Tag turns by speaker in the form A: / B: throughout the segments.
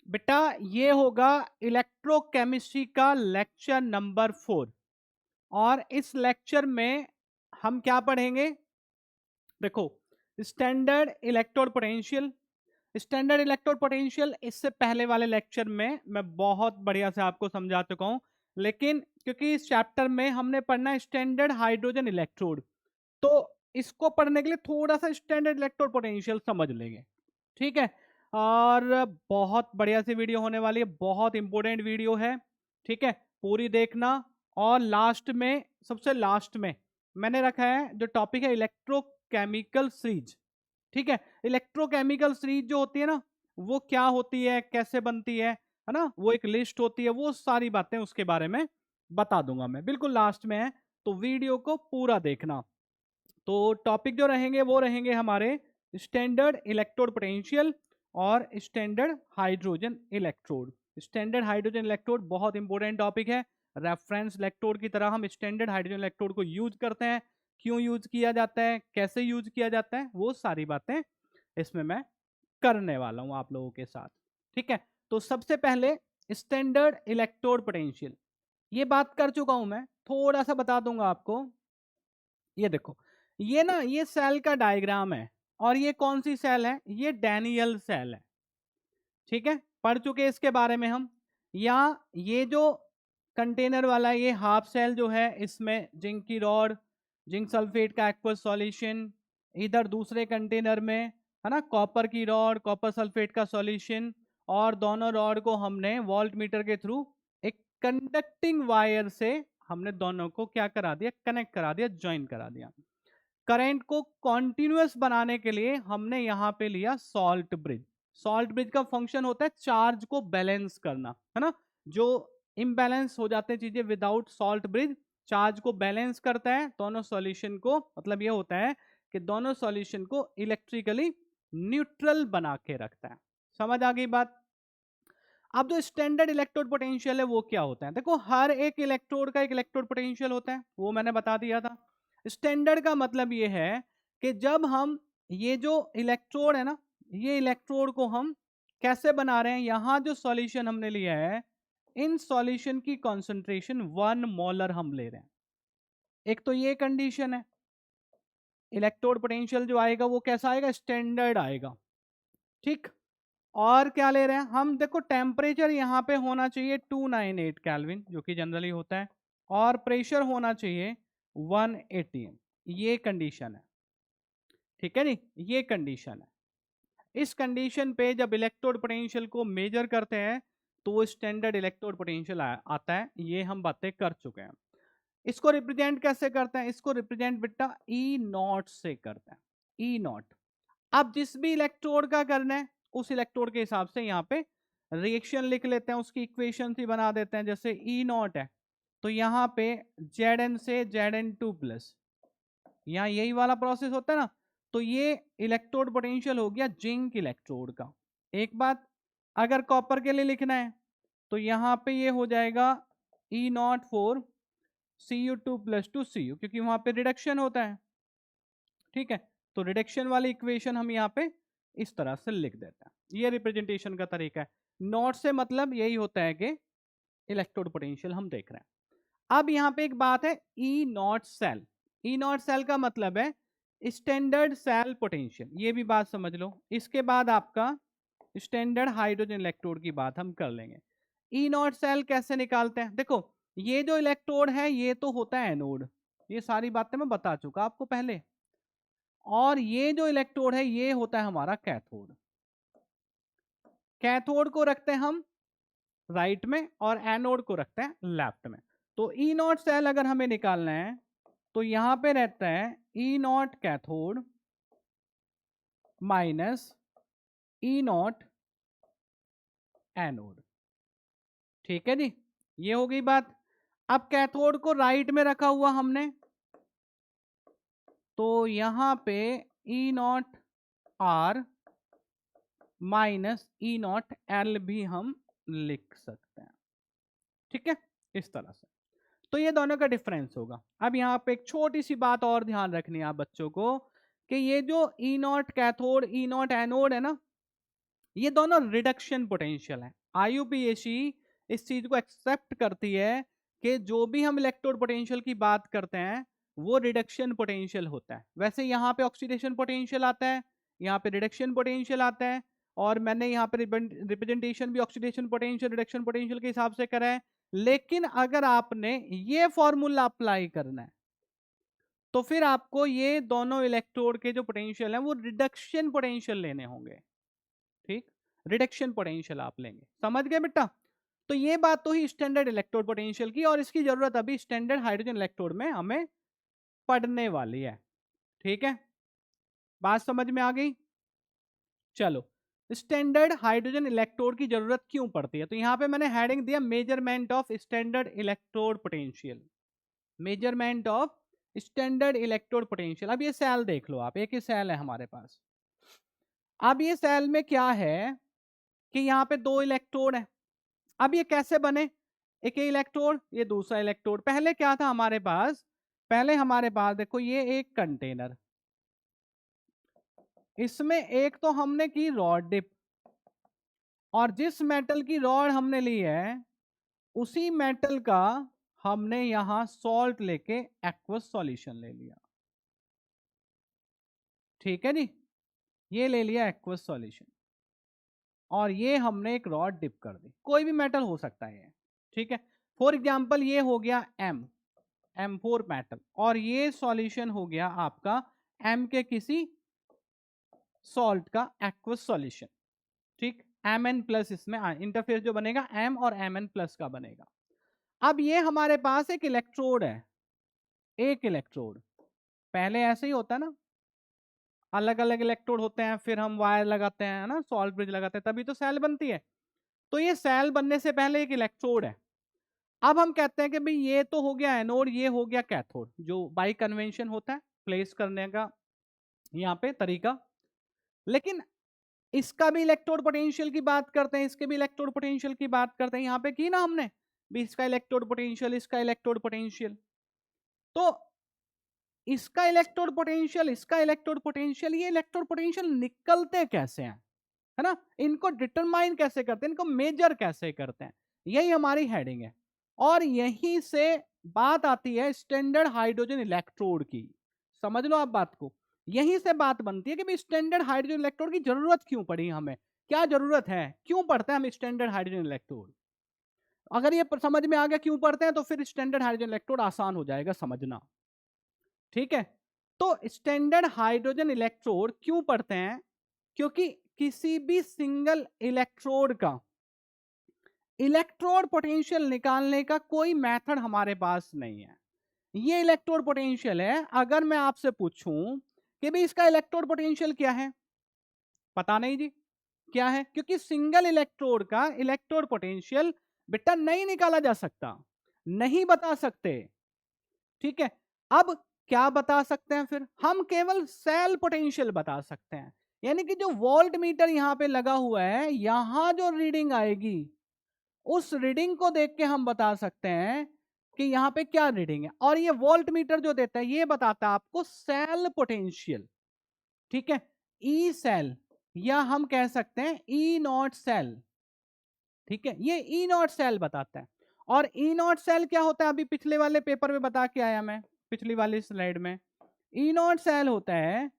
A: बेटा ये होगा इलेक्ट्रोकेमिस्ट्री का लेक्चर नंबर 4। और इस लेक्चर में हम क्या पढ़ेंगे? देखो, standard electrode potential. Standard electrode potential इससे पहले वाले लेक्चर में मैं बहुत बढ़िया से आपको समझा चुका हूं, लेकिन क्योंकि इस चैप्टर में हमने पढ़ना है स्टैंडर्ड हाइड्रोजन इलेक्ट्रोड, तो इसको पढ़ने के लिए थोड़ा सा स्टैंडर्ड इलेक्ट्रोड पोटेंशियल समझ लेंगे। ठीक है। और बहुत बढ़िया सी वीडियो होने वाली है, बहुत इंपॉर्टेंट वीडियो है। ठीक है, पूरी देखना। और लास्ट में, सबसे लास्ट में मैंने रखा है जो टॉपिक है इलेक्ट्रोकेमिकल सीरीज। ठीक है, इलेक्ट्रोकेमिकल सीरीज जो होती है ना, वो क्या होती है, कैसे बनती है ना, वो एक लिस्ट होती है, वो सारी बातें उसके बारे में बता दूंगा मैं, बिल्कुल लास्ट में है। तो वीडियो को पूरा देखना। तो टॉपिक जो रहेंगे वो रहेंगे हमारे स्टैंडर्ड इलेक्ट्रोड पोटेंशियल और standard hydrogen electrode. Standard hydrogen electrode बहुत इंपॉर्टेंट टॉपिक है। रेफरेंस इलेक्ट्रोड की तरह हम स्टैंडर्ड हाइड्रोजन इलेक्ट्रोड को यूज करते हैं। क्यों यूज किया जाता है, कैसे यूज किया जाता है, वो सारी बातें इसमें मैं करने वाला हूं आप लोगों के साथ। ठीक है, तो सबसे पहले स्टैंडर्ड इलेक्ट्रोड पोटेंशियल, ये बात कर चुका हूं मैं, थोड़ा सा बता दूंगा आपको। ये देखो, ये ना, ये सेल का डायग्राम है। और ये कौन सी सेल है? ये डैनियल सेल है। ठीक है, पढ़ चुके हैं इसके बारे में हम। या ये जो कंटेनर वाला ये हाफ सेल जो है, इसमें जिंक की रॉड, जिंक सल्फेट का एक्वस सॉल्यूशन, इधर दूसरे कंटेनर में है ना कॉपर की रॉड, कॉपर सल्फेट का सॉल्यूशन। और दोनों रॉड को हमने वोल्ट मीटर के थ्रू एक कंडक्टिंग वायर से हमने दोनों को क्या करा दिया, कनेक्ट करा दिया, ज्वाइन करा दिया। करंट को कॉन्टिन्यूअस बनाने के लिए हमने यहां पे लिया सॉल्ट ब्रिज। सॉल्ट ब्रिज का फंक्शन होता है चार्ज को बैलेंस करना, है ना। जो इम्बैलेंस हो जाते हैं चीजें विदाउट सॉल्ट ब्रिज, चार्ज को बैलेंस करता है दोनों सॉल्यूशन को। मतलब ये होता है कि दोनों सॉल्यूशन को इलेक्ट्रिकली न्यूट्रल बना के रखता है। समझ आ गई बात? अब जो स्टैंडर्ड इलेक्ट्रोड पोटेंशियल है वो क्या होता है? देखो, हर एक इलेक्ट्रोड का एक इलेक्ट्रोड पोटेंशियल होता है, वो मैंने बता दिया था। स्टैंडर्ड का मतलब ये है कि जब हम ये जो इलेक्ट्रोड है ना, ये इलेक्ट्रोड को हम कैसे बना रहे हैं, यहां जो सॉल्यूशन हमने लिया है, इन सॉल्यूशन की कॉन्सेंट्रेशन 1 मोलर हम ले रहे हैं। एक तो ये कंडीशन है। इलेक्ट्रोड पोटेंशियल जो आएगा वो कैसा आएगा? स्टैंडर्ड आएगा। ठीक। और क्या ले रहे हैं हम? देखो, टेम्परेचर यहाँ पे होना चाहिए 298 केल्विन, जो कि जनरली होता है। और प्रेशर होना चाहिए 180। ये कंडीशन है। ठीक है नी, ये कंडीशन है। इस कंडीशन पे जब इलेक्ट्रोड पोटेंशियल को मेजर करते हैं तो वो स्टैंडर्ड इलेक्ट्रोड पोटेंशियल आता है। ये हम बातें कर चुके हैं। इसको रिप्रेजेंट कैसे करते हैं? इसको रिप्रेजेंट बेटा ई नॉट से करते हैं। ई नॉट। अब जिस भी इलेक्ट्रोड का करना है उस इलेक्ट्रोड के हिसाब से यहाँ पे रिएक्शन लिख लेते हैं, उसकी इक्वेशन ही बना देते हैं। जैसे ई नॉट है तो यहाँ पे Zn से Zn2 प्लस, यहाँ यही वाला प्रोसेस होता है ना। तो ये इलेक्ट्रोड पोटेंशियल हो गया जिंक इलेक्ट्रोड का। एक बात, अगर कॉपर के लिए लिखना है तो यहाँ पे ये हो जाएगा E naught for Cu2 plus to Cu, क्योंकि वहां पे रिडक्शन होता है। ठीक है, तो रिडक्शन वाली इक्वेशन हम यहाँ पे इस तरह से लिख देते हैं। ये रिप्रेजेंटेशन का तरीका है। नॉट से मतलब यही होता है कि इलेक्ट्रोड पोटेंशियल हम देख रहे हैं। अब यहाँ पे एक बात है, E not cell. E not cell का मतलब है स्टैंडर्ड सेल पोटेंशियल, ये भी बात समझ लो। इसके बाद आपका स्टैंडर्ड हाइड्रोजन इलेक्ट्रोड की बात हम कर लेंगे। ई नॉट सेल कैसे निकालते हैं? देखो, ये जो इलेक्ट्रोड है ये तो होता है एनोड, ये सारी बातें मैं बता चुका आपको पहले। और ये जो इलेक्ट्रोड है ये होता है हमारा कैथोड। कैथोड को रखते हैं हम राइट में और एनोड को रखते हैं लेफ्ट में। तो ई नॉट सेल अगर हमें निकालना है तो यहां पे रहता है E naught cathode minus E naught anode. ठीक है जी, ये हो गई बात। अब कैथोड को राइट में रखा हुआ हमने, तो यहां पे E naught R minus E naught L भी हम लिख सकते हैं। ठीक है, इस तरह से। तो ये दोनों का डिफरेंस होगा। अब यहाँ पे एक छोटी सी बात और ध्यान रखनी है आप बच्चों को, कि ये जो E naught cathode E naught anode है ना, ये दोनों रिडक्शन पोटेंशियल है। आईयूपीएसी इस चीज को एक्सेप्ट करती है कि जो भी हम इलेक्ट्रोड पोटेंशियल की बात करते हैं वो रिडक्शन पोटेंशियल होता है। वैसे यहाँ पे ऑक्सीडेशन पोटेंशियल आता है, यहाँ पे रिडक्शन पोटेंशियल आता है, और मैंने यहाँ पे रिप्रेजेंटेशन भी ऑक्सीडेशन पोटेंशियल रिडक्शन पोटेंशियल के हिसाब से करा है। लेकिन अगर आपने ये फॉर्मूला अप्लाई करना है तो फिर आपको ये दोनों इलेक्ट्रोड के जो पोटेंशियल हैं वो रिडक्शन पोटेंशियल लेने होंगे। ठीक, रिडक्शन पोटेंशियल आप लेंगे। समझ गए बेटा? तो ये बात तो ही स्टैंडर्ड इलेक्ट्रोड पोटेंशियल की, और इसकी जरूरत अभी स्टैंडर्ड हाइड्रोजन इलेक्ट्रोड में हमें पढ़ने वाली है। ठीक है, बात समझ में आ गई? चलो, स्टैंडर्ड हाइड्रोजन इलेक्ट्रोड की जरूरत क्यों पड़ती है, तो यहां पे मैंने हेडिंग दिया measurement of standard electrode potential. Measurement of standard electrode potential. अब ये सेल देख लो आप, एक ही सेल है हमारे पास। अब ये सेल में क्या है कि यहाँ पे दो इलेक्ट्रोड है। अब ये कैसे बने, एक इलेक्ट्रोड ये दूसरा इलेक्ट्रोड। पहले क्या था हमारे पास, पहले हमारे पास देखो ये एक कंटेनर, इसमें एक तो हमने की रॉड डिप, और जिस मेटल की रॉड हमने ली है उसी मेटल का हमने यहां सॉल्ट लेके एक्वस सॉल्यूशन ले लिया। ठीक है जी, ये ले लिया एक्वस सॉल्यूशन, और ये हमने एक रॉड डिप कर दी। कोई भी मेटल हो सकता है ये। ठीक है, फॉर एग्जांपल ये हो गया M4 मेटल, और ये सॉल्यूशन हो गया आपका M के किसी सॉल्ट का एक्वस सॉल्यूशन। ठीक, Mn प्लस इसमें इंटरफेस जो बनेगा M और Mn प्लस का बनेगा। अब ये हमारे पास एक इलेक्ट्रोड है, एक इलेक्ट्रोड। पहले ऐसे ही होता है ना, अलग अलग इलेक्ट्रोड होते हैं, फिर हम वायर लगाते हैं ना, सॉल्ट ब्रिज लगाते हैं, तभी तो सेल बनती है। तो ये सेल बनने से पहले एक इलेक्ट्रोड है। अब हम कहते हैं कि भाई ये तो हो गया एनोड, ये हो गया कैथोड, जो बाई कन्वेंशन होता है प्लेस करने का यहाँ पे तरीका। लेकिन इसका भी इलेक्ट्रोड पोटेंशियल की बात करते हैं, इसके भी इलेक्ट्रोड पोटेंशियल की बात करते हैं, यहाँ पे की ना हमने भी, इसका इलेक्ट्रोड पोटेंशियल, इसका इलेक्ट्रोड पोटेंशियल। तो इसका इलेक्ट्रोड पोटेंशियल, इसका इलेक्ट्रोड पोटेंशियल, ये इलेक्ट्रोड पोटेंशियल निकलते कैसे हैं, है ना, इनको डिटरमाइन कैसे करते हैं, इनको मेजर कैसे करते हैं, यही हमारी हेडिंग है। और यहीं से बात आती है स्टैंडर्ड हाइड्रोजन इलेक्ट्रोड की। समझ लो आप बात को, यहीं से बात बनती है कि भाई स्टैंडर्ड हाइड्रोजन इलेक्ट्रोड की जरूरत क्यों पड़ी हमें, क्या जरूरत है, क्यों पढ़ते हैं हम स्टैंडर्ड हाइड्रोजन इलेक्ट्रोड। अगर ये समझ में आ गया क्यों पढ़ते हैं, तो फिर स्टैंडर्ड हाइड्रोजन इलेक्ट्रोड आसान हो जाएगा समझना। ठीक है, तो स्टैंडर्ड हाइड्रोजन इलेक्ट्रोड क्यों पढ़ते हैं, क्योंकि किसी भी सिंगल इलेक्ट्रोड का इलेक्ट्रोड पोटेंशियल निकालने का कोई मेथड हमारे पास नहीं है। ये इलेक्ट्रोड पोटेंशियल है, अगर मैं आपसे पूछूं कि भी इसका इलेक्ट्रोड पोटेंशियल क्या है, पता नहीं जी क्या है, क्योंकि सिंगल इलेक्ट्रोड का इलेक्ट्रोड पोटेंशियल बेटा नहीं निकाला जा सकता, नहीं बता सकते। ठीक है, अब क्या बता सकते हैं, फिर हम केवल सेल पोटेंशियल बता सकते हैं। यानी कि जो वोल्ट मीटर यहां पे लगा हुआ है, यहां जो रीडिंग आएगी उस रीडिंग को देख के हम बता सकते हैं कि यहाँ पे क्या रीडिंग है। और ये वोल्ट मीटर जो देता है ये बताता है आपको सेल पोटेंशियल। ठीक है, ई सेल, या हम कह सकते हैं ई नॉट सेल। ठीक है, ये ई नॉट सेल बताता है। और ई नॉट सेल क्या होता है, अभी पिछले वाले पेपर में बता के आया मैं, पिछली वाली स्लाइड में। ई नॉट सेल होता है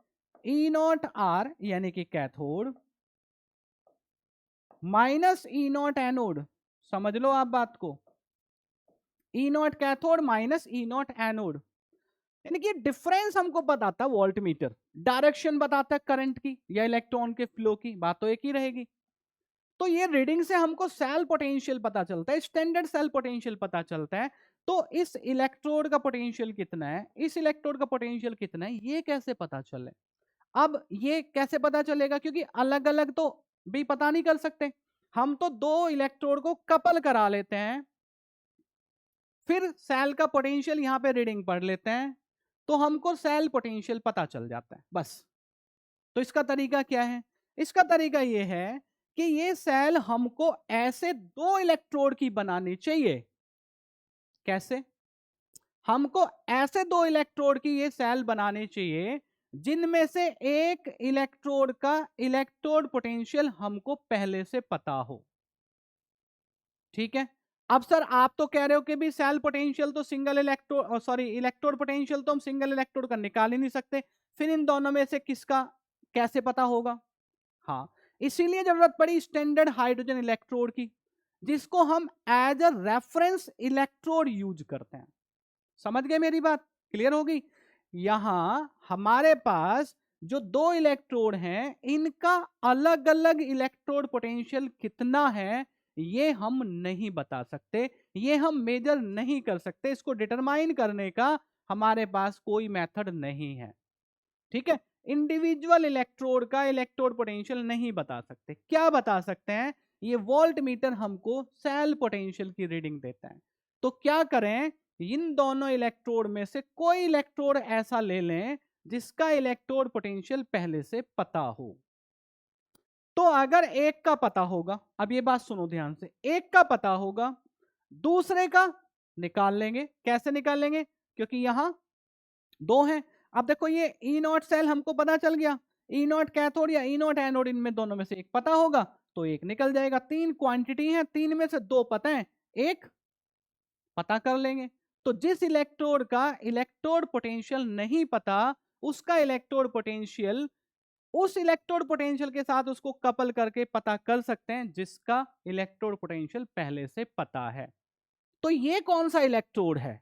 A: ई नॉट आर यानी कि cathode minus E naught anode. समझ लो आप बात को, E naught cathode minus E naught anode, यानी कि डिफरेंस हमको बताता है वोल्ट मीटर, डायरेक्शन बताता है करंट की या इलेक्ट्रॉन के फ्लो की, बात तो एक ही रहेगी। तो ये रीडिंग से हमको सेल पोटेंशियल पता चलता है, स्टैंडर्ड सेल पोटेंशियल पता चलता है। तो इस इलेक्ट्रोड का पोटेंशियल कितना है, इस इलेक्ट्रोड का पोटेंशियल कितना है, ये कैसे पता चले। अब ये कैसे पता चलेगा, क्योंकि अलग अलग तो भी पता नहीं कर सकते, हम तो दो इलेक्ट्रोड को कपल करा लेते हैं, फिर सेल का पोटेंशियल यहां पे रीडिंग पढ़ लेते हैं, तो हमको सेल पोटेंशियल पता चल जाता है बस। तो इसका तरीका क्या है, इसका तरीका यह है कि ये सेल हमको ऐसे दो इलेक्ट्रोड की बनानी चाहिए। कैसे, हमको ऐसे दो इलेक्ट्रोड की ये सेल बनानी चाहिए जिनमें से एक इलेक्ट्रोड का इलेक्ट्रोड पोटेंशियल हमको पहले से पता हो। ठीक है। अब सर आप तो कह रहे हो कि भी सेल पोटेंशियल तो single electrode, sorry electrode potential तो हम सिंगल इलेक्ट्रोड का निकाल ही नहीं सकते, फिर इन दोनों में से किसका कैसे पता होगा? हाँ, इसीलिए जरूरत पड़ी स्टैंडर्ड हाइड्रोजन इलेक्ट्रोड की, जिसको हम as a reference electrode use करते हैं। समझ गए मेरी बात? क्लियर होगी? यहां हमारे पास जो दो इलेक्ट्रोड हैं, इनका अलग अलग इलेक्ट्रोड पोटेंशियल कितना है ये हम नहीं बता सकते, ये हम मेजर नहीं कर सकते, इसको डिटरमाइन करने का हमारे पास कोई मेथड नहीं है। ठीक है। इंडिविजुअल इलेक्ट्रोड का इलेक्ट्रोड पोटेंशियल नहीं बता सकते। क्या बता सकते हैं? ये वोल्ट मीटर हमको सेल पोटेंशियल की रीडिंग देता है। तो क्या करें, इन दोनों इलेक्ट्रोड में से कोई इलेक्ट्रोड ऐसा ले लें जिसका इलेक्ट्रोड पोटेंशियल पहले से पता हो। तो अगर एक का पता होगा, अब ये बात सुनो ध्यान से, एक का पता होगा, दूसरे का निकाल लेंगे। कैसे निकाल लेंगे? क्योंकि यहां दो हैं। अब देखो ये ई नॉट सेल हमको पता चल गया, ई नॉट कैथोड या ई नॉट एनोड, इनमें दोनों में से एक पता होगा तो एक निकल जाएगा। तीन क्वांटिटी है, तीन में से दो पता है, एक पता कर लेंगे। तो जिस इलेक्ट्रोड का इलेक्ट्रोड पोटेंशियल नहीं पता, उसका इलेक्ट्रोड पोटेंशियल उस इलेक्ट्रोड पोटेंशियल के साथ उसको कपल करके पता कर सकते हैं जिसका इलेक्ट्रोड पोटेंशियल पहले से पता है। तो ये कौन सा इलेक्ट्रोड है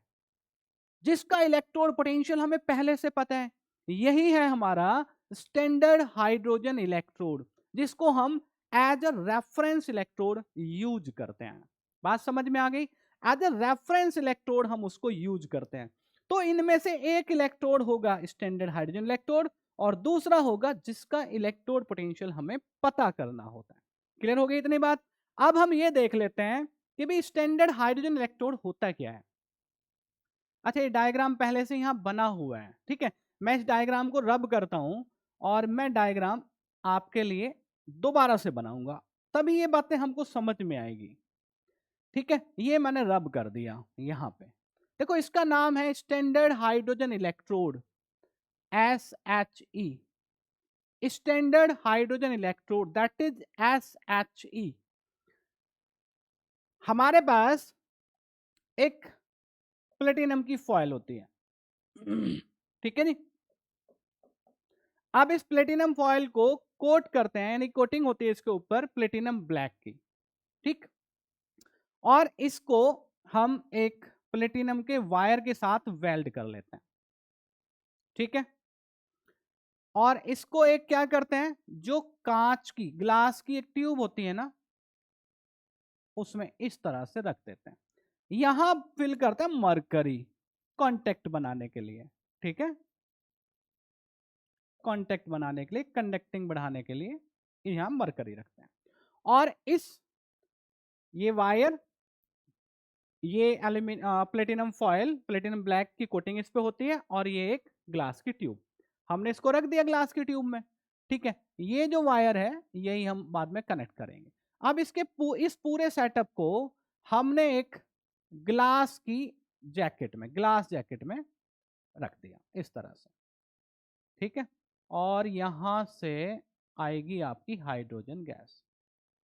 A: जिसका इलेक्ट्रोड पोटेंशियल हमें पहले से पता है? यही है हमारा स्टैंडर्ड हाइड्रोजन इलेक्ट्रोड, जिसको हम as a reference electrode use करते हैं। बात समझ में आ गई? एज अ रेफरेंस इलेक्ट्रोड हम उसको यूज करते हैं। तो इनमें से एक इलेक्ट्रोड होगा स्टैंडर्ड हाइड्रोजन इलेक्ट्रोड, और दूसरा होगा जिसका इलेक्ट्रोड पोटेंशियल हमें पता करना होता है। क्लियर हो गई इतनी बात? अब हम ये देख लेते हैं कि भाई स्टैंडर्ड हाइड्रोजन इलेक्ट्रोड होता क्या है। अच्छा, ये डायग्राम पहले से यहाँ बना हुआ है, ठीक है। मैं इस डायग्राम को रब करता हूँ और मैं डायग्राम आपके लिए दोबारा से बनाऊंगा, तभी ये बातें हमको समझ में आएगी। ठीक है, ये मैंने रब कर दिया यहाँ पे। देखो इसका नाम है standard hydrogen electrode, SHE, standard hydrogen electrode, that is SHE। हमारे पास एक प्लेटिनम की फॉयल होती है, ठीक है जी। अब इस प्लेटिनम फॉयल को कोट करते हैं, यानी कोटिंग होती है इसके ऊपर प्लेटिनम ब्लैक की, ठीक। और इसको हम एक प्लेटिनम के वायर के साथ वेल्ड कर लेते हैं, ठीक है। और इसको एक क्या करते हैं, जो कांच की ग्लास की एक ट्यूब होती है ना, उसमें इस तरह से रख देते हैं। यहां फिल करते हैं मरकरी कांटेक्ट बनाने के लिए, ठीक है। कांटेक्ट बनाने के लिए, कंडक्टिंग बढ़ाने के लिए यहां मरकरी रखते हैं। और इस ये वायर, ये प्लेटिनम फॉयल, प्लेटिनम ब्लैक की कोटिंग इस पे होती है, और ये एक ग्लास की ट्यूब, हमने इसको रख दिया ग्लास की ट्यूब में, ठीक है। ये जो वायर है यही हम बाद में कनेक्ट करेंगे। अब इस पूरे सेटअप को हमने एक ग्लास की जैकेट में, ग्लास जैकेट में रख दिया इस तरह से, ठीक है। और यहां से आएगी आपकी हाइड्रोजन गैस,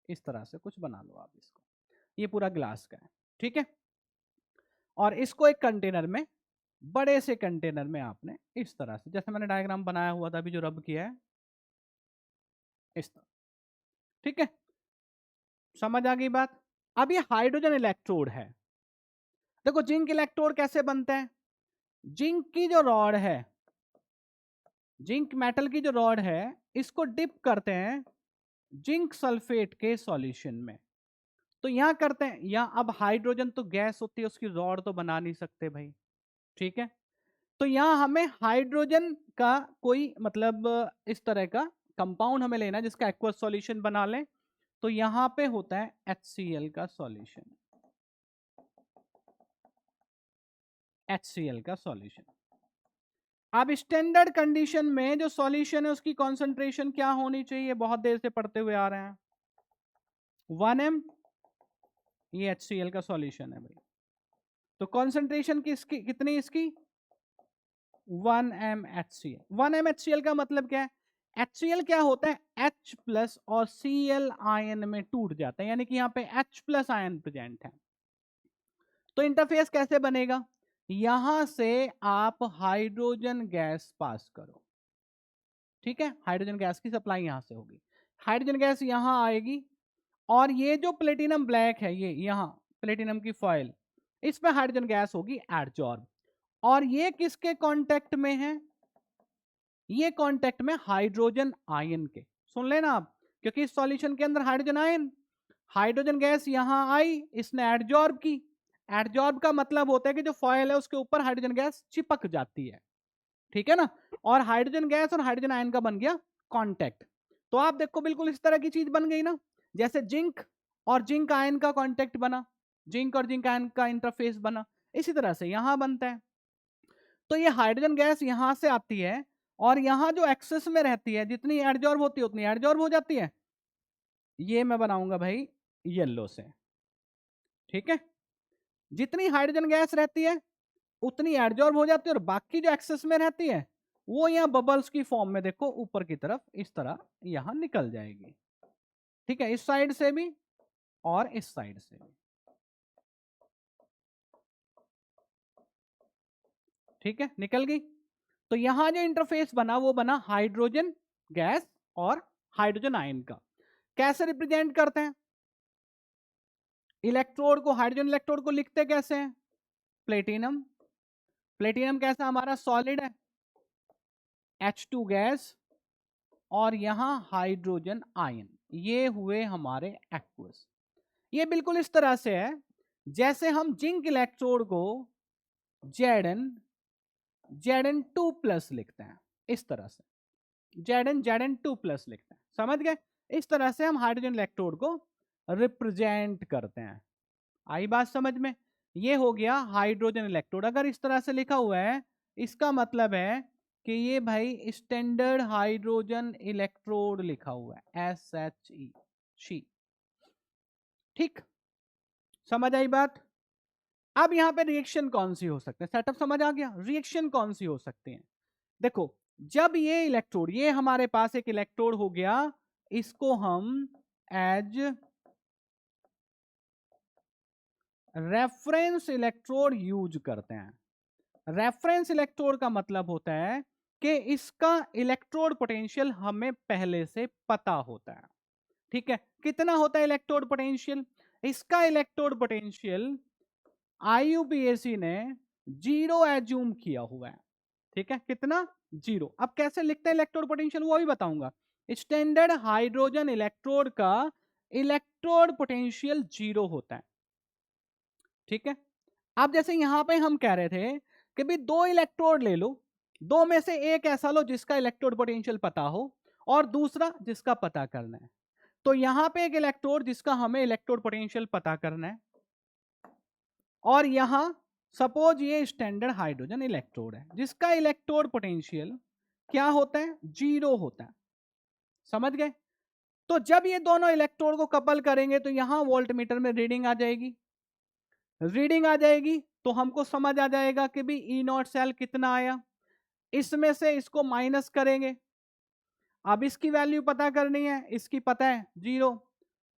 A: इस तरह से कुछ बना लो आप इसको, ये पूरा ग्लास का है, ठीक है। और इसको एक कंटेनर में, बड़े से कंटेनर में आपने इस तरह से, जैसे मैंने डायग्राम बनाया हुआ था अभी जो रब किया है, इस तरह, ठीक है। समझ आ गई बात? अब ये हाइड्रोजन इलेक्ट्रोड है। देखो जिंक इलेक्ट्रोड कैसे बनते हैं। जिंक की जो रॉड है, जिंक मेटल की जो रॉड है, इसको डिप करते हैं जिंक सल्फेट के सॉल्यूशन में। तो यहां करते हैं, यहां अब हाइड्रोजन तो गैस होती है, उसकी रॉड तो बना नहीं सकते भाई, ठीक है। तो यहां हमें हाइड्रोजन का कोई मतलब इस तरह का कंपाउंड हमें लेना है जिसका एक्वस सॉल्यूशन बना लें। तो यहां पे होता है HCl का सॉल्यूशन, HCl का सॉल्यूशन। अब स्टैंडर्ड कंडीशन में जो सॉल्यूशन है उसकी कॉन्सेंट्रेशन क्या होनी चाहिए, बहुत देर से पढ़ते हुए आ रहे हैं, 1m। ये HCl का सॉल्यूशन है भाई। तो कॉन्सेंट्रेशन किसकी कितनी, इसकी 1MHCl। 1MHCl का मतलब क्या है? HCl क्या होता है? H प्लस और Cl आयन में टूट जाता है, यानी कि यहाँ पे H प्लस आयन प्रेजेंट है। तो इंटरफेस कैसे बनेगा? यहां से आप हाइड्रोजन गैस पास करो, ठीक है, हाइड्रोजन गैस की सप्लाई यहां से होगी, हाइड्रोजन गैस यहां आएगी, और ये जो प्लेटिनम ब्लैक है, ये यहां प्लेटिनम की फॉयल, इसमें हाइड्रोजन गैस होगी एडजॉर्ब। और ये किसके कांटेक्ट में है? ये कांटेक्ट में हाइड्रोजन आयन के। सुन लेना आप, क्योंकि इस सॉल्यूशन के अंदर हाइड्रोजन आयन, हाइड्रोजन गैस यहां आई, इसने एडजॉर्ब की। एडजॉर्ब का मतलब होता है कि जो फॉयल है उसके ऊपर हाइड्रोजन गैस चिपक जाती है, ठीक है ना, और हाइड्रोजन गैस और हाइड्रोजन आयन का बन गया कांटेक्ट। तो आप देखो बिल्कुल इस तरह की चीज बन गई ना, जैसे जिंक और जिंक आयन का कांटेक्ट बना, जिंक और जिंक आयन का इंटरफेस बना, इसी तरह से यहां बनता है। तो ये हाइड्रोजन गैस यहां से आती है, और यहां जो एक्सेस में रहती है, जितनी एडजॉर्ब होती है उतनी एडजॉर्ब हो जाती है। ये मैं बनाऊंगा भाई येलो से, ठीक है, जितनी हाइड्रोजन गैस रहती है उतनी एडजॉर्ब हो जाती है, और बाकी जो एक्सेस में रहती है वो यहाँ बबल्स की फॉर्म में देखो ऊपर की तरफ इस तरह यहां निकल जाएगी, ठीक है, इस साइड से भी और इस साइड से भी, ठीक है, निकल गई। तो यहां जो इंटरफेस बना वो बना हाइड्रोजन गैस और हाइड्रोजन आयन का। कैसे रिप्रेजेंट करते हैं इलेक्ट्रोड को? हाइड्रोजन इलेक्ट्रोड को लिखते कैसे हैं? प्लेटिनम, प्लेटिनम कैसा हमारा सॉलिड है, H2 गैस, और यहां हाइड्रोजन आयन, ये हुए हमारे एक्वस। ये बिल्कुल इस तरह से है जैसे हम जिंक इलेक्ट्रोड को Zn 2 प्लस लिखते हैं, इस तरह से Zn 2 प्लस लिखते हैं, समझ गए? इस तरह से हम हाइड्रोजन इलेक्ट्रोड को रिप्रेजेंट करते हैं। आई बात समझ में? ये हो गया हाइड्रोजन इलेक्ट्रोड। अगर इस तरह से लिखा हुआ है इसका मतलब है कि ये भाई स्टैंडर्ड हाइड्रोजन इलेक्ट्रोड लिखा हुआ है, SHE, ठीक, समझ आई बात? अब यहां पे रिएक्शन कौन सी हो सकते हैं? सेटअप समझ आ गया? रिएक्शन कौन सी हो सकती है? देखो, जब ये इलेक्ट्रोड, ये हमारे पास एक इलेक्ट्रोड हो गया, इसको हम एज रेफरेंस इलेक्ट्रोड यूज करते हैं। रेफरेंस इलेक्ट्रोड का मतलब होता है कि इसका इलेक्ट्रोड पोटेंशियल हमें पहले से पता होता है, ठीक है, कितना होता है इलेक्ट्रोड पोटेंशियल? इसका इलेक्ट्रोड पोटेंशियल IUPAC ने 0 एज्यूम किया हुआ है, ठीक है, कितना? 0। अब कैसे लिखते हैं इलेक्ट्रोड पोटेंशियल वो भी बताऊंगा। स्टैंडर्ड हाइड्रोजन इलेक्ट्रोड का इलेक्ट्रोड पोटेंशियल 0 होता है, ठीक है। अब जैसे यहां पे हम कह रहे थे कि भाई दो इलेक्ट्रोड ले लो, दो में से एक ऐसा लो जिसका इलेक्ट्रोड पोटेंशियल पता हो, और दूसरा जिसका पता करना है। तो यहां पे एक इलेक्ट्रोड जिसका हमें इलेक्ट्रोड पोटेंशियल पता करना है, और यहां सपोज ये स्टैंडर्ड हाइड्रोजन इलेक्ट्रोड है जिसका इलेक्ट्रोड पोटेंशियल क्या होता है? 0 होता है, समझ गए? तो जब ये दोनों इलेक्ट्रोड को कपल करेंगे तो यहां वोल्टमीटर में रीडिंग आ जाएगी, रीडिंग आ जाएगी तो हमको समझ आ जाएगा कि भी E0 सेल कितना आया, इसमें से इसको माइनस करेंगे। अब इसकी वैल्यू पता करनी है, इसकी पता है 0,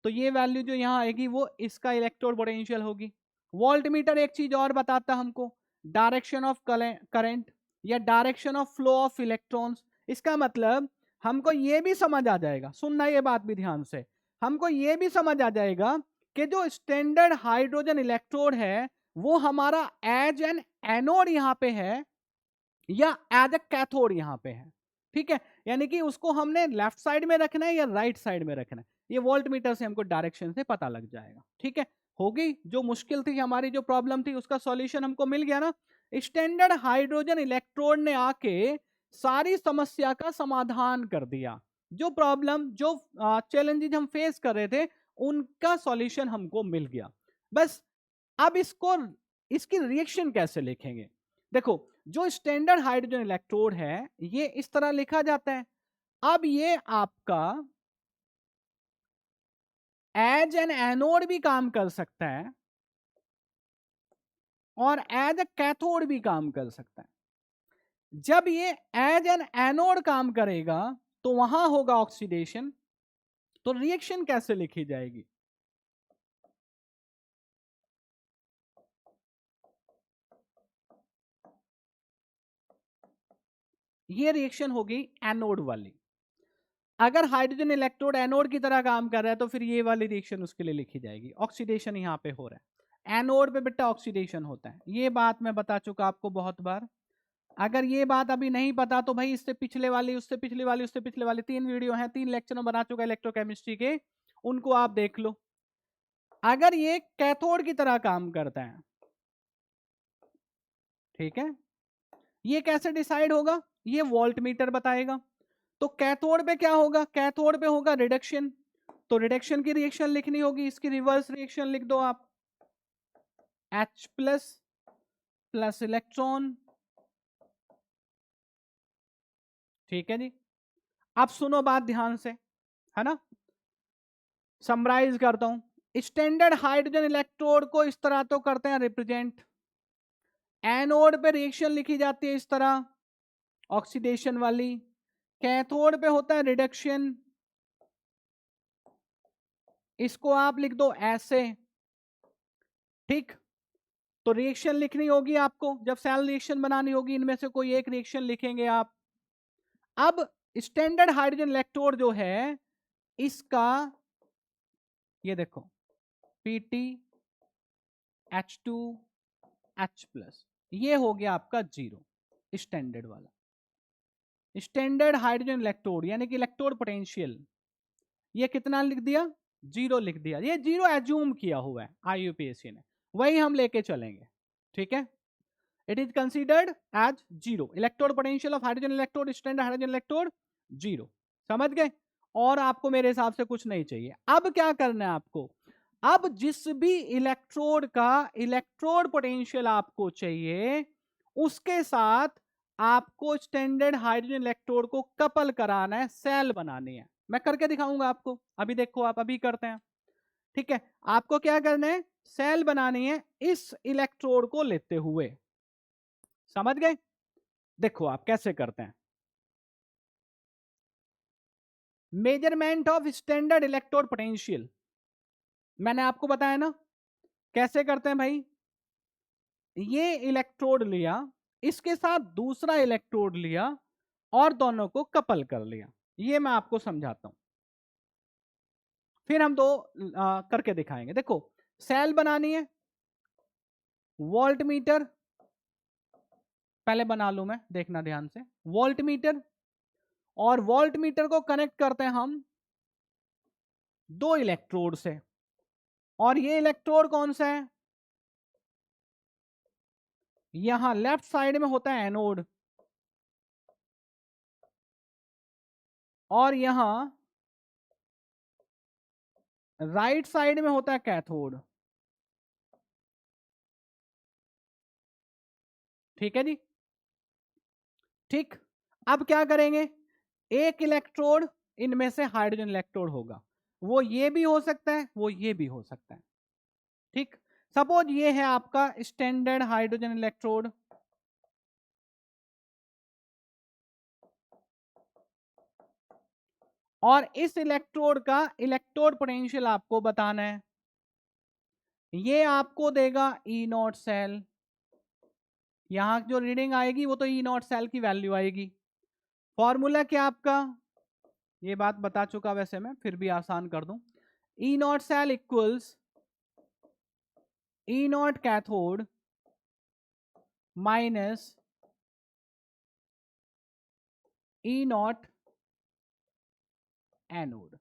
A: तो ये वैल्यू जो यहाँ आएगी वो इसका इलेक्ट्रोड पोटेंशियल होगी। वोल्टमीटर एक चीज और बताता हमको, डायरेक्शन ऑफ करंट या direction of flow of electrons. इसका मतलब हमको ये भी समझ आ जाएगा, सुनना ये बात भी ध्यान से, हमको ये भी समझ आ जाएगा कि जो स्टैंडर्ड हाइड्रोजन इलेक्ट्रोड है वो हमारा एज एन एनोड यहाँ पे है या एज ए कैथोड यहाँ पे है, ठीक है, यानी कि उसको हमने लेफ्ट साइड में रखना है या राइट साइड में रखना है, ये वोल्टमीटर से हमको डायरेक्शन से पता लग जाएगा, ठीक है। होगी जो मुश्किल थी हमारी, जो प्रॉब्लम थी उसका सॉल्यूशन हमको मिल गया ना। स्टैंडर्ड हाइड्रोजन इलेक्ट्रोड ने आके सारी समस्या का समाधान कर दिया, जो प्रॉब्लम जो चैलेंजेस हम फेस कर रहे थे उनका सॉल्यूशन हमको मिल गया। बस अब इसको, इसकी रिएक्शन कैसे लिखेंगे? देखो, जो स्टैंडर्ड हाइड्रोजन इलेक्ट्रोड है ये इस तरह लिखा जाता है। अब ये आपका एज एन एनोड भी काम कर सकता है और एज ए कैथोड भी काम कर सकता है। जब ये एज एन एनोड काम करेगा तो वहां होगा ऑक्सीडेशन। तो रिएक्शन कैसे लिखी जाएगी? ये रिएक्शन होगी एनोड वाली। अगर हाइड्रोजन इलेक्ट्रोड एनोड की तरह काम कर रहा है तो फिर ये वाली रिएक्शन उसके लिए लिखी जाएगी। ऑक्सीडेशन यहां पे हो रहा है, एनोड पे बेटा ऑक्सीडेशन होता है। ये बात मैं बता चुका आपको बहुत बार। अगर ये बात अभी नहीं पता तो भाई इससे पिछले वाली, उससे पिछले वाली, उससे पिछले वाली 3 वीडियो हैं, 3 लेक्चर में बना चुका इलेक्ट्रोकेमिस्ट्री के, उनको आप देख लो। अगर ये कैथोड की तरह काम करता है, ठीक है, ये कैसे डिसाइड होगा? ये वोल्ट मीटर बताएगा। तो कैथोड पे क्या होगा? कैथोड पे होगा रिडक्शन। तो रिडक्शन की रिएक्शन लिखनी होगी, इसकी रिवर्स रिएक्शन लिख दो आप, H प्लस प्लस इलेक्ट्रॉन। ठीक है जी। अब सुनो बात ध्यान से, है ना, समराइज करता हूं। स्टैंडर्ड हाइड्रोजन इलेक्ट्रोड को इस तरह तो करते हैं रिप्रेजेंट, एनोड पे रिएक्शन लिखी जाती है इस तरह, ऑक्सीडेशन वाली। कैथोड पे होता है रिडक्शन, इसको आप लिख दो ऐसे। ठीक, तो रिएक्शन लिखनी होगी आपको, जब सेल रिएक्शन बनानी होगी इनमें से कोई एक रिएक्शन लिखेंगे आप। अब स्टैंडर्ड हाइड्रोजन इलेक्ट्रोड जो है इसका, ये देखो, Pt H2 H प्लस, ये हो गया आपका जीरो, स्टैंडर्ड वाला। स्टैंडर्ड हाइड्रोजन इलेक्ट्रोड यानी कि इलेक्ट्रोड पोटेंशियल, ये कितना लिख दिया? जीरो लिख दिया। ये जीरो एज्यूम किया हुआ है IUPAC ने, वही हम लेके चलेंगे। ठीक है, it is considered as zero. Electrode potential of hydrogen electrode, standard hydrogen electrode, zero. समझ गए? और आपको मेरे हिसाब से कुछ नहीं चाहिए। अब क्या करना है आपको? अब जिस भी इलेक्ट्रोड का इलेक्ट्रोड पोटेंशियल आपको चाहिए उसके साथ आपको स्टैंडर्ड हाइड्रोजन इलेक्ट्रोड को कपल कराना है, सेल बनानी है। मैं करके दिखाऊंगा आपको, अभी देखो, आप अभी करते हैं। ठीक है, आपको क्या करना है? सेल बनानी है इस इलेक्ट्रोड को लेते हुए। समझ गए? देखो आप कैसे करते हैं। Measurement of standard electrode potential मैंने आपको बताया ना, कैसे करते हैं भाई। ये इलेक्ट्रोड लिया, इसके साथ दूसरा इलेक्ट्रोड लिया और दोनों को कपल कर लिया। ये मैं आपको समझाता हूं, फिर हम दो करके दिखाएंगे। देखो, सेल बनानी है, वोल्ट मीटर पहले बना लूं मैं, देखना ध्यान से। वोल्ट मीटर, और वोल्ट मीटर को कनेक्ट करते हैं हम दो इलेक्ट्रोड से। और ये इलेक्ट्रोड कौन सा है? यहां लेफ्ट साइड में होता है एनोड, और यहां राइट साइड में होता है कैथोड। ठीक है जी। ठीक, अब क्या करेंगे? एक इलेक्ट्रोड इनमें से हाइड्रोजन इलेक्ट्रोड होगा, वो ये भी हो सकता है, वो ये भी हो सकता है। ठीक, सपोज ये है आपका स्टैंडर्ड हाइड्रोजन इलेक्ट्रोड, और इस इलेक्ट्रोड का इलेक्ट्रोड पोटेंशियल आपको बताना है। ये आपको देगा ई नॉट सेल, यहां जो रीडिंग आएगी वो तो ई नॉट सेल की वैल्यू आएगी। फॉर्मूला क्या आपका? ये बात बता चुका, वैसे मैं फिर भी आसान कर दूं। E not cell equals E naught cathode minus E naught anode.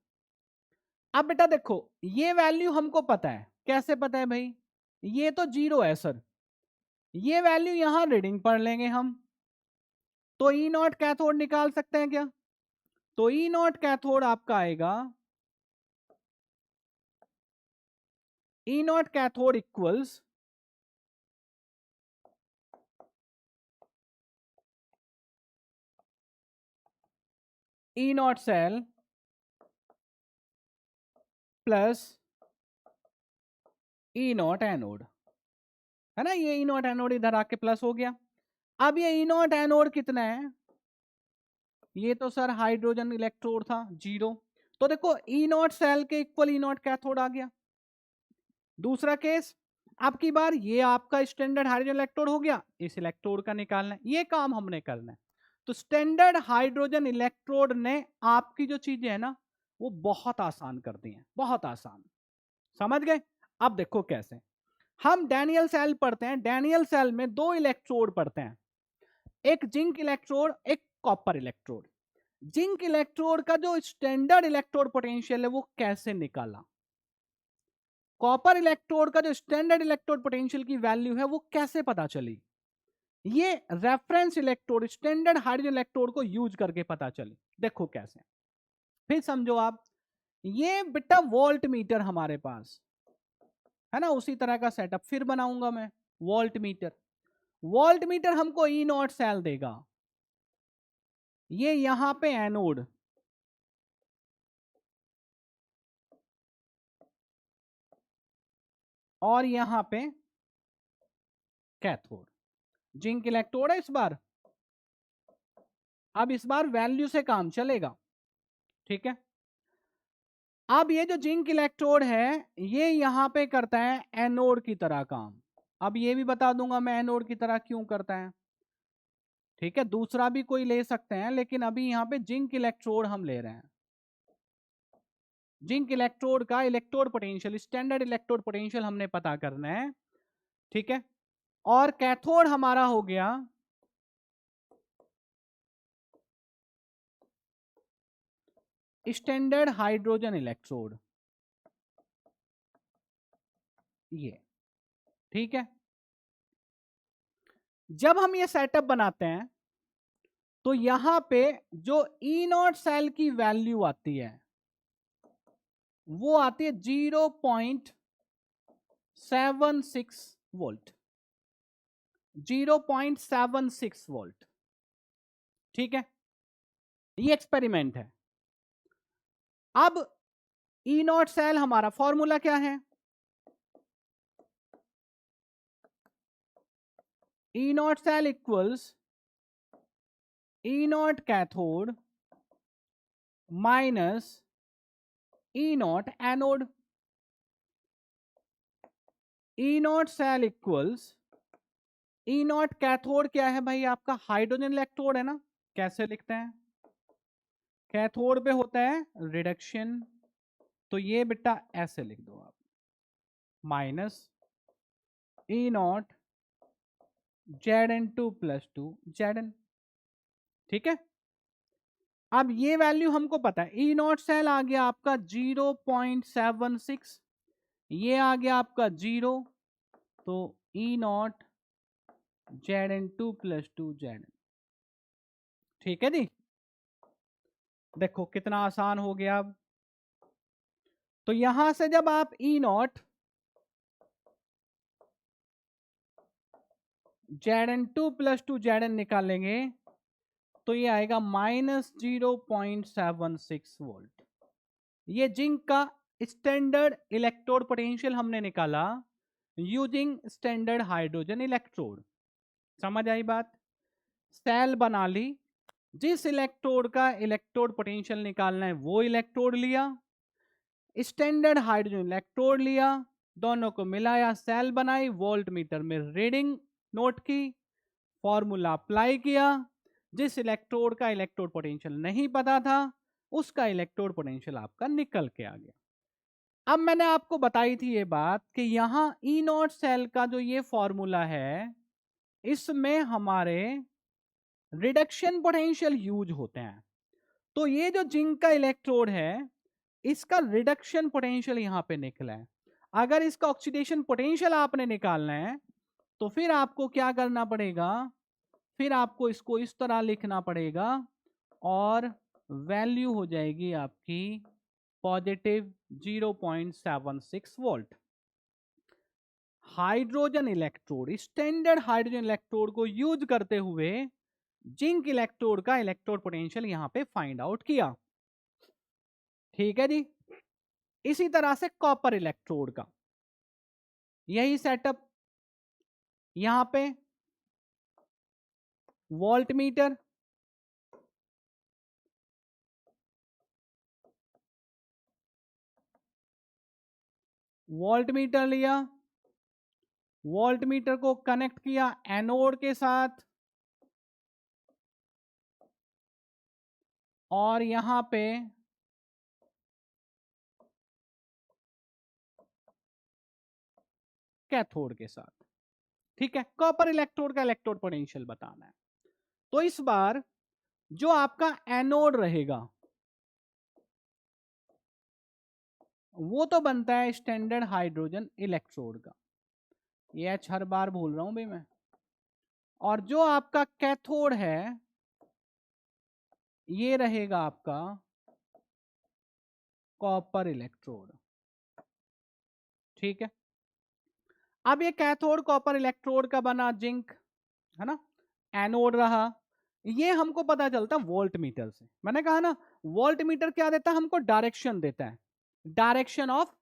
A: अब बेटा देखो, ये वैल्यू हमको पता है। कैसे पता है भाई? ये तो जीरो है सर, ये वैल्यू यहां रीडिंग पढ़ लेंगे हम, तो ई नॉट कैथोड निकाल सकते हैं क्या? तो ई नॉट कैथोड आपका आएगा, E naught cathode equals E not cell plus E naught anode, है ना। ये ई नॉट एनोड इधर आके प्लस हो गया। अब ये ई नॉट एनोड कितना है, ये तो सर हाइड्रोजन इलेक्ट्रोड था 0, तो देखो ई नॉट सेल के इक्वल ई नॉट कैथोड आ गया। दूसरा केस, अब की बार ये आपका स्टैंडर्ड हाइड्रोजन इलेक्ट्रोड हो गया, इस इलेक्ट्रोड का निकालना है, ये काम हमने करना है। तो स्टैंडर्ड हाइड्रोजन इलेक्ट्रोड ने आपकी जो चीजें है ना वो बहुत आसान कर दी हैं, बहुत आसान, समझ गए। अब देखो कैसे, हम डैनियल सेल पढ़ते हैं, डैनियल सेल में 2 इलेक्ट्रोड पढ़ते हैं, एक जिंक इलेक्ट्रोड, एक कॉपर इलेक्ट्रोड। जिंक इलेक्ट्रोड का जो स्टैंडर्ड इलेक्ट्रोड पोटेंशियल है वो कैसे निकाला, कॉपर इलेक्ट्रोड का जो स्टैंडर्ड इलेक्ट्रोड पोटेंशियल की वैल्यू है वो कैसे पता चली, ये reference electrode standard hydrogen electrode को यूज करके पता चली। देखो कैसे, फिर समझो आप, ये बेटा वोल्ट मीटर हमारे पास है ना, उसी तरह का सेटअप फिर बनाऊंगा मैं, वोल्ट मीटर। वोल्ट मीटर हमको ई नॉट सेल देगा, ये यहां पे एनोड, और यहां पे कैथोड। जिंक इलेक्ट्रोड है इस बार, अब इस बार वैल्यू से काम चलेगा, ठीक है। अब ये जो जिंक इलेक्ट्रोड है ये यहां पे करता है एनोड की तरह काम, अब ये भी बता दूंगा मैं एनोड की तरह क्यों करता है, ठीक है। दूसरा भी कोई ले सकते हैं लेकिन अभी यहां पे जिंक इलेक्ट्रोड हम ले रहे हैं। जिंक इलेक्ट्रोड का electrode potential, standard electrode potential हमने पता करना है, ठीक है। और कैथोड हमारा हो गया स्टैंडर्ड हाइड्रोजन इलेक्ट्रोड, ये ठीक है। जब हम ये सेटअप बनाते हैं तो यहां पे जो ई नॉट सेल की वैल्यू आती है वो आती है 0.76 वोल्ट, 0.76 वोल्ट, ठीक है। ये एक्सपेरिमेंट है। अब ई नॉट सेल हमारा फॉर्मूला क्या है, E not cell equals E naught cathode minus E naught anode. E not cell equals, E naught cathode क्या है भाई आपका, हाइड्रोजन इलेक्ट्रोड है ना, कैसे लिखते हैं, कैथोड पे होता है रिडक्शन, तो ये बेटा ऐसे लिख दो आप, minus E not Zn2 plus 2 Zn, ठीक है। अब ये वैल्यू हमको पता है, ई नॉट सेल आ गया आपका 0.76, ये आ गया आपका 0, तो E not Zn2 plus 2 Zn, ठीक है जी। देखो कितना आसान हो गया। अब तो यहां से जब आप ई नॉट Zn2 प्लस 2 Zn निकालेंगे तो ये आएगा -0.76 वोल्ट। ये जिंक का स्टैंडर्ड इलेक्ट्रोड पोटेंशियल हमने निकाला यूजिंग स्टैंडर्ड हाइड्रोजन इलेक्ट्रोड, समझ आई बात। सेल बना ली, जिस इलेक्ट्रोड का इलेक्ट्रोड पोटेंशियल निकालना है वो इलेक्ट्रोड लिया, स्टैंडर्ड हाइड्रोजन इलेक्ट्रोड लिया, दोनों को मिलाया, सेल बनाई, वोल्ट मीटर में रीडिंग नोट की, फॉर्मूला अप्लाई किया, जिस इलेक्ट्रोड का इलेक्ट्रोड पोटेंशियल नहीं पता था उसका इलेक्ट्रोड पोटेंशियल आपका निकल के आ गया। अब मैंने आपको बताई थी ये बात कि यहां ई नॉट सेल का जो ये फॉर्मूला है इसमें हमारे रिडक्शन पोटेंशियल यूज होते हैं। तो ये जो जिंक का इलेक्ट्रोड है इसका रिडक्शन पोटेंशियल यहां पे निकला है। अगर इसका ऑक्सीडेशन पोटेंशियल आपने निकालना है तो फिर आपको क्या करना पड़ेगा, फिर आपको इसको इस तरह लिखना पड़ेगा और वैल्यू हो जाएगी आपकी positive 0.76 volt. Hydrogen electrode, standard hydrogen electrode को यूज करते हुए जिंक इलेक्ट्रोड का इलेक्ट्रोड पोटेंशियल यहां पे फाइंड आउट किया, ठीक है जी। इसी तरह से कॉपर इलेक्ट्रोड का यही सेटअप, यहां पे वोल्ट मीटर, वोल्ट मीटर लिया, वोल्ट मीटर को कनेक्ट किया एनोड के साथ, और यहां पे कैथोड के साथ। ठीक है, कॉपर इलेक्ट्रोड का इलेक्ट्रोड पोटेंशियल बताना है। तो इस बार जो आपका एनोड रहेगा वो तो बनता है स्टैंडर्ड हाइड्रोजन इलेक्ट्रोड का, ये एच हर बार भूल रहा हूं भाई मैं। और जो आपका कैथोड है ये रहेगा आपका कॉपर इलेक्ट्रोड। ठीक है, अब ये कैथोड कॉपर इलेक्ट्रोड का बना जिंक, है ना, एनोड रहा। ये हमको पता चलता वोल्ट मीटर से। मैंने कहा ना वोल्ट मीटर क्या देता है हमको, डायरेक्शन देता है, direction of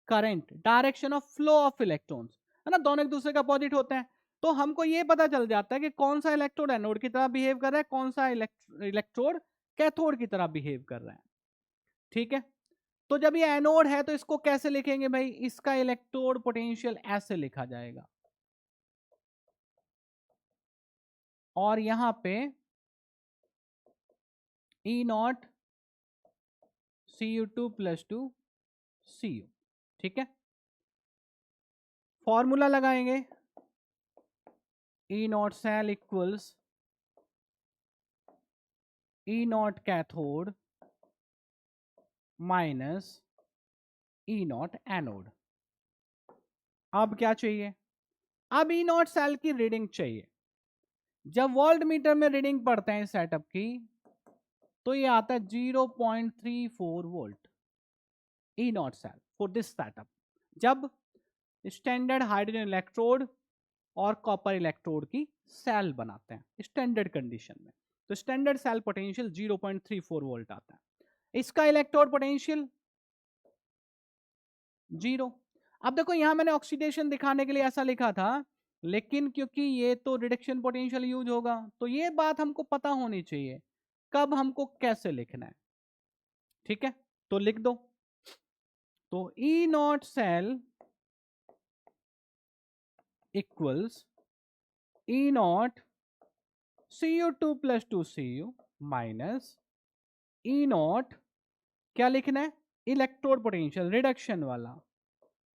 A: current, direction of flow of electrons, है ना, दोनों एक दूसरे के अपोजिट होते हैं। तो हमको ये पता चल जाता है कि कौन सा इलेक्ट्रोड एनोड की तरह बिहेव कर रहा है, कौन सा इलेक्ट्रोड कैथोड की तरह बिहेव कर रहा है। ठीक है, तो जब ये एनोड है तो इसको कैसे लिखेंगे भाई, इसका इलेक्ट्रोड पोटेंशियल ऐसे लिखा जाएगा, और यहां पे ई नॉट Cu2 + 2 Cu। ठीक है, फॉर्मूला लगाएंगे, E not cell equals E naught cathode minus E naught anode. अब क्या चाहिए, अब ई नॉट सेल की रीडिंग चाहिए। जब वोल्ट मीटर में रीडिंग पढ़ते हैं सेटअप की तो ये आता है 0.34 volt E not cell for this setup, जब स्टैंडर्ड हाइड्रोजन इलेक्ट्रोड और कॉपर इलेक्ट्रोड की सेल बनाते हैं स्टैंडर्ड कंडीशन में। तो स्टैंडर्ड सेल पोटेंशियल 0.34 वोल्ट आता है। इसका इलेक्ट्रोड पोटेंशियल 0। अब देखो यहां मैंने ऑक्सीडेशन दिखाने के लिए ऐसा लिखा था, लेकिन क्योंकि ये तो रिडक्शन पोटेंशियल यूज होगा तो ये बात हमको पता होनी चाहिए कब हमको कैसे लिखना है। ठीक है, तो लिख दो, तो E not cell equals E naught Cu2 + 2 Cu minus E naught, क्या लिखना है, इलेक्ट्रोड पोटेंशियल रिडक्शन वाला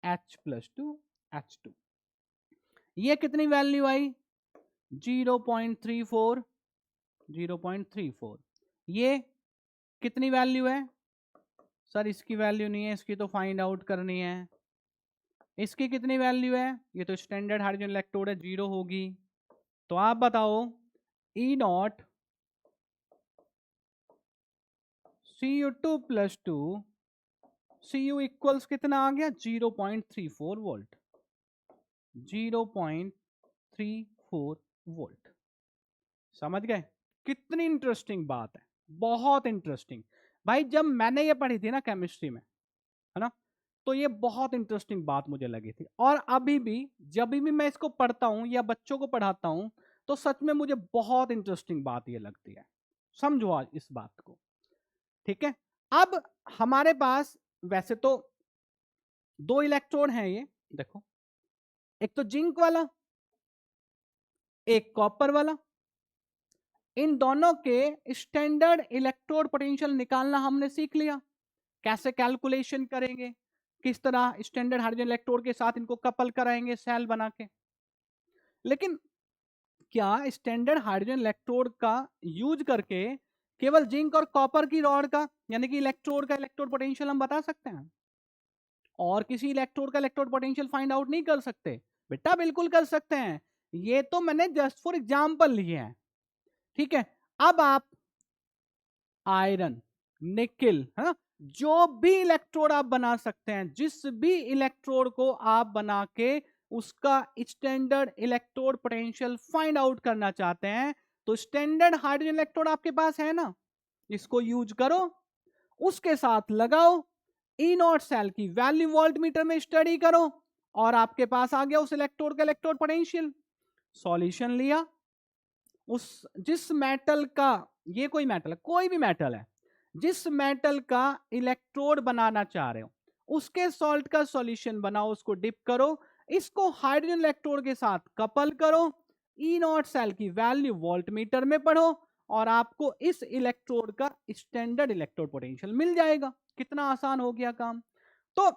A: H + 2 H2। ये कितनी वैल्यू आई, 0.34, 0.34। ये कितनी वैल्यू है सर, इसकी वैल्यू नहीं है, इसकी तो फाइंड आउट करनी है। इसकी कितनी वैल्यू है, ये तो स्टैंडर्ड हाइड्रोजन इलेक्ट्रोड है, 0 होगी। तो आप बताओ ई नॉट Cu2 + 2 Cu इक्वल्स कितना आ गया, 0.34 वोल्ट, 0.34 वोल्ट। समझ गए, कितनी इंटरेस्टिंग बात है, बहुत इंटरेस्टिंग। भाई जब मैंने ये पढ़ी थी ना केमिस्ट्री में, है ना, तो ये बहुत इंटरेस्टिंग बात मुझे लगी थी, और अभी भी जब भी मैं इसको पढ़ता हूं या बच्चों को पढ़ाता हूं तो सच में मुझे बहुत इंटरेस्टिंग बात ये लगती है। समझो आज इस बात को। ठीक है, अब हमारे पास वैसे तो दो इलेक्ट्रोड हैं, ये देखो, एक तो जिंक वाला, एक कॉपर वाला। इन दोनों के स्टैंडर्ड इलेक्ट्रोड पोटेंशियल निकालना हमने सीख लिया, कैसे कैलकुलेशन करेंगे, किस तरह स्टैंडर्ड हाइड्रोजन इलेक्ट्रोड के साथ इनको कपल कराएंगे सेल बना के। लेकिन क्या स्टैंडर्ड हाइड्रोजन इलेक्ट्रोड का यूज करके केवल जिंक और कॉपर की रॉड का यानी कि इलेक्ट्रोड का इलेक्ट्रोड पोटेंशियल हम बता सकते हैं, और किसी इलेक्ट्रोड का इलेक्ट्रोड पोटेंशियल फाइंड आउट नहीं कर सकते? बेटा बिल्कुल कर सकते हैं, ये तो मैंने जस्ट फॉर एग्जांपल लिए हैं। ठीक है, अब आप आयरन, निकिल, है ना, जो भी इलेक्ट्रोड आप बना सकते हैं, जिस भी इलेक्ट्रोड को आप बना के उसका standard electrode potential find out करना चाहते हैं, तो स्टैंडर्ड हाइड्रोजन इलेक्ट्रोड आपके पास है ना, इसको यूज करो, उसके साथ लगाओ, ई नॉट सेल की वैल्यू वोल्ट मीटर में स्टडी करो, और आपके पास आ गया उस इलेक्ट्रोड का इलेक्ट्रोड पोटेंशियल। सॉल्यूशन लिया उस जिस मेटल का, ये कोई मेटल है, कोई भी मेटल है, जिस मेटल का इलेक्ट्रोड बनाना चाह रहे हो उसके सॉल्ट का सॉल्यूशन बनाओ, उसको डिप करो, इसको हाइड्रोजन इलेक्ट्रोड के साथ कपल करो, ई नॉट सेल की वैल्यू वोल्टमीटर में पढ़ो और आपको इस इलेक्ट्रोड का स्टैंडर्ड इलेक्ट्रोड पोटेंशियल मिल जाएगा। कितना आसान हो गया काम। तो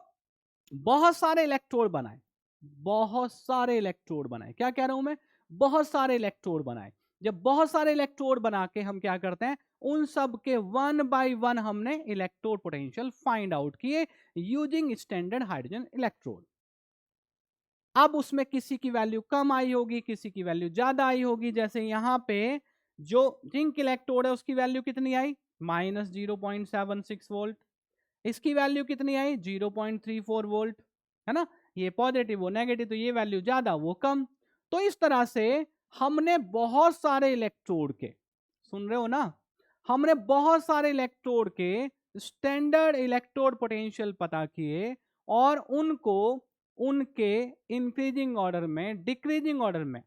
A: बहुत सारे इलेक्ट्रोड बनाए, बहुत सारे इलेक्ट्रोड बनाए, क्या कह रहा हूं मैं, बहुत सारे इलेक्ट्रोड बनाए। जब बहुत सारे इलेक्ट्रोड बना के हम क्या करते हैं, उन सब के वन बाय वन हमने इलेक्ट्रोड पोटेंशियल फाइंड आउट किए यूजिंग स्टैंडर्ड हाइड्रोजन इलेक्ट्रोड। अब उसमें किसी की वैल्यू कम आई होगी, किसी की वैल्यू ज्यादा आई होगी। जैसे यहां पे जो जिंक इलेक्ट्रोड है उसकी वैल्यू कितनी आई, -0.76 वोल्ट। इसकी वैल्यू कितनी आई, 0.34 वोल्ट, है ना। ये पॉजिटिव वो नेगेटिव, तो ये वैल्यू ज्यादा वो कम। तो इस तरह से हमने बहुत सारे इलेक्ट्रोड के, सुन रहे हो ना, हमने बहुत सारे इलेक्ट्रोड के स्टैंडर्ड इलेक्ट्रोड पोटेंशियल पता किए और उनको उनके इंक्रीजिंग ऑर्डर में, डिक्रीजिंग ऑर्डर में,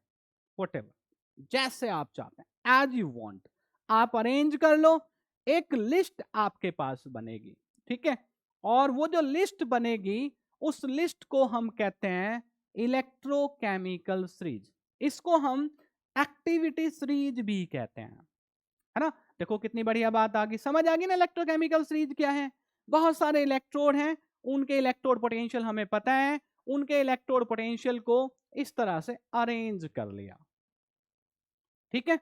A: व्हाटएवर जैसे आप चाहते हैं, एज यू वांट आप अरेंज कर लो, एक लिस्ट आपके पास बनेगी, ठीक है। और वो जो लिस्ट बनेगी उस लिस्ट को हम कहते हैं इलेक्ट्रोकेमिकल सीरीज। इसको हम एक्टिविटी सीरीज भी कहते हैं, है ना। देखो कितनी बढ़िया बात आ गई, समझ आ गई ना इलेक्ट्रोकेमिकल सीरीज क्या है। बहुत सारे इलेक्ट्रोड हैं, उनके इलेक्ट्रोड पोटेंशियल हमें पता है, उनके इलेक्ट्रोड पोटेंशियल को इस तरह से अरेंज कर लिया, ठीक है।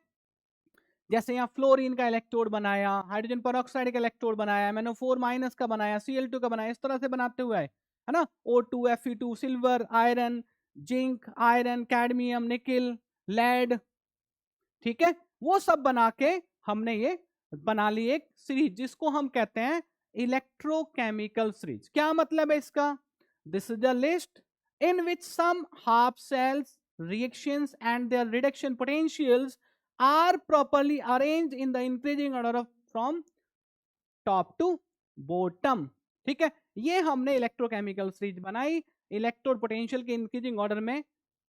A: जैसे यहाँ फ्लोरीन का इलेक्ट्रोड बनाया, हाइड्रोजन पेरोक्साइड का इलेक्ट्रोड बनाया, MnO4- का बनाया, Cl2 का बनाया, इस तरह से बनाते हुए है ना। O2 Fe2 silver, iron, zinc, iron, cadmium, nickel, lead, ठीक है। वो सब बना के हमने ये बना ली एक सीरीज जिसको हम कहते हैं इलेक्ट्रोकेमिकल सीरीज। क्या मतलब है इसका, this is the list in which some half cells reactions and their reduction potentials are properly arranged in the increasing order of from top to bottom, ठीक है। ये हमने इलेक्ट्रोकेमिकल सीरीज बनाई, इलेक्ट्रोड पोटेंशियल के इंक्रीजिंग ऑर्डर में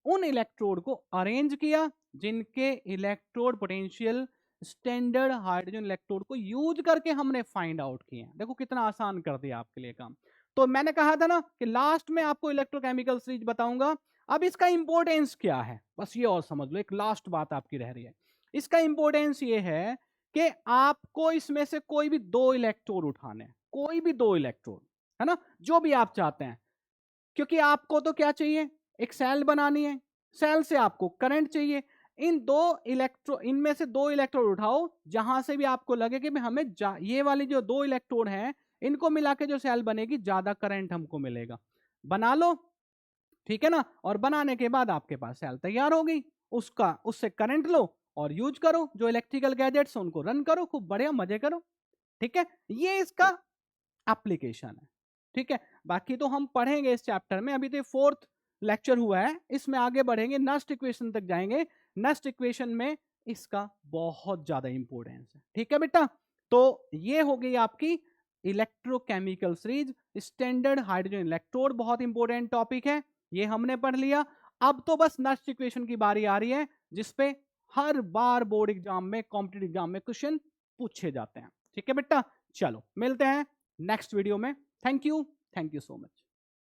A: उन electrode को arrange किया जिनके electrode potential standard hydrogen electrode को यूज करके हमने फाइंड आउट किए। देखो कितना आसान कर दिया आपके लिए काम। तो मैंने कहा था ना कि लास्ट में आपको इलेक्ट्रोकेमिकल सीरीज बताऊंगा। अब इसका इंपॉर्टेंस क्या है, बस ये और समझ लो, एक लास्ट बात आपकी रह रही है। इसका इंपॉर्टेंस ये है कि आपको इसमें से कोई भी दो इलेक्ट्रोड उठाने हैं, कोई भी दो इलेक्ट्रोड, है ना, जो भी आप चाहते हैं। क्योंकि आपको तो क्या चाहिए, एक सेल बनानी है, सेल से आपको करंट चाहिए। इन दो इनमें से दो इलेक्ट्रोड उठाओ जहां से भी आपको लगे कि हमें ये वाली जो दो इलेक्ट्रोड हैं इनको मिला के जो सेल बनेगी ज्यादा करंट हमको मिलेगा, बना लो, ठीक है ना। और बनाने के बाद आपके पास सेल तैयार हो गई, उससे करंट लो और यूज करो, जो इलेक्ट्रिकल गैजेट्स उनको रन करो, खूब बढ़िया मजे करो, ठीक है। ये इसका एप्लीकेशन है, ठीक है। बाकी तो हम पढ़ेंगे इस चैप्टर में, अभी तो फोर्थ लेक्चर हुआ है, इसमें आगे बढ़ेंगे, नेक्स्ट इक्वेशन तक जाएंगे। नेक्स्ट इक्वेशन में इसका बहुत ज्यादा इंपॉर्टेंस है, ठीक है बेटा। तो ये हो गई आपकी electrochemical series, standard hydrogen electrode, बहुत इंपॉर्टेंट टॉपिक है, ये हमने पढ़ लिया। अब तो बस नेक्स्ट इक्वेशन की बारी आ रही है जिसपे हर बार बोर्ड एग्जाम में, कॉम्पिटिटिव एग्जाम में क्वेश्चन पूछे जाते हैं, ठीक है बेटा। चलो मिलते हैं नेक्स्ट वीडियो में। Thank you so much.